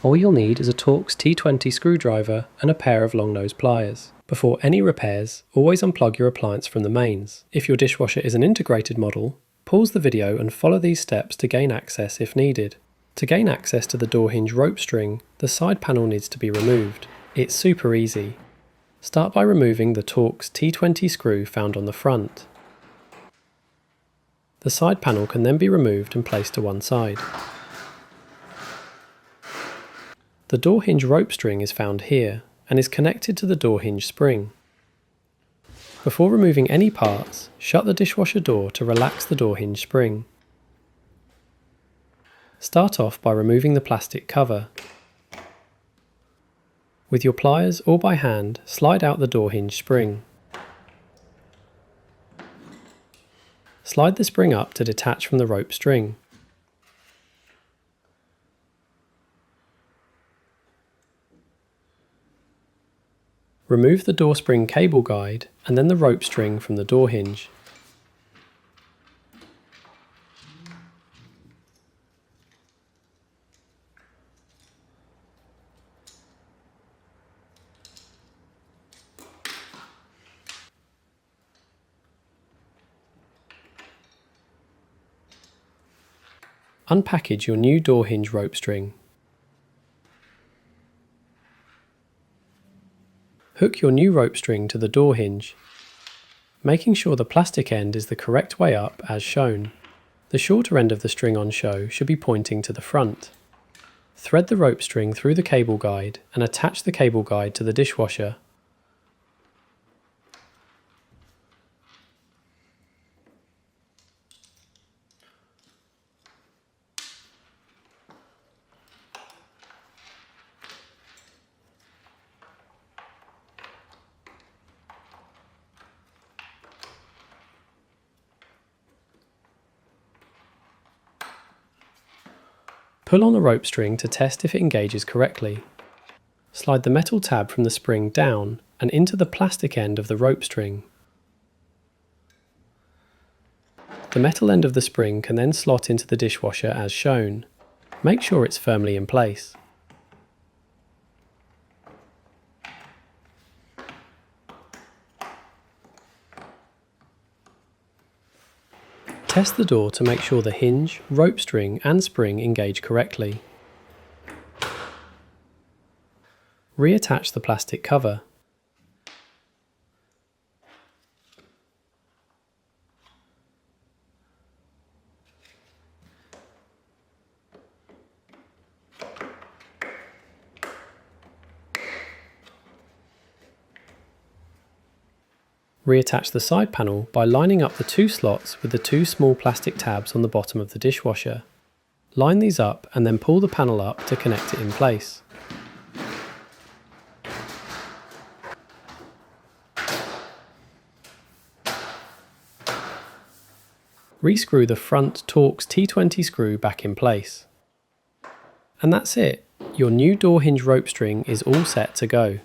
All you'll need is a Torx T20 screwdriver and a pair of long-nose pliers. Before any repairs, always unplug your appliance from the mains. If your dishwasher is an integrated model, pause the video and follow these steps to gain access if needed. To gain access to the door hinge rope string, the side panel needs to be removed. It's super easy. Start by removing the Torx T20 screw found on the front. The side panel can then be removed and placed to one side. The door hinge rope string is found here and is connected to the door hinge spring. Before removing any parts, shut the dishwasher door to relax the door hinge spring. Start off by removing the plastic cover. With your pliers or by hand, slide out the door hinge spring. Slide the spring up to detach from the rope string. Remove the door spring cable guide and then the rope string from the door hinge. Unpackage your new door hinge rope string. Hook your new rope string to the door hinge, making sure the plastic end is the correct way up as shown. The shorter end of the string on show should be pointing to the front. Thread the rope string through the cable guide and attach the cable guide to the dishwasher. Pull on the rope string to test if it engages correctly. Slide the metal tab from the spring down and into the plastic end of the rope string. The metal end of the spring can then slot into the dishwasher as shown. Make sure it's firmly in place. Test the door to make sure the hinge, rope string and spring engage correctly. Reattach the plastic cover. Reattach the side panel by lining up the two slots with the two small plastic tabs on the bottom of the dishwasher. Line these up and then pull the panel up to connect it in place. Rescrew the front Torx T20 screw back in place. And that's it. Your new door hinge rope string is all set to go.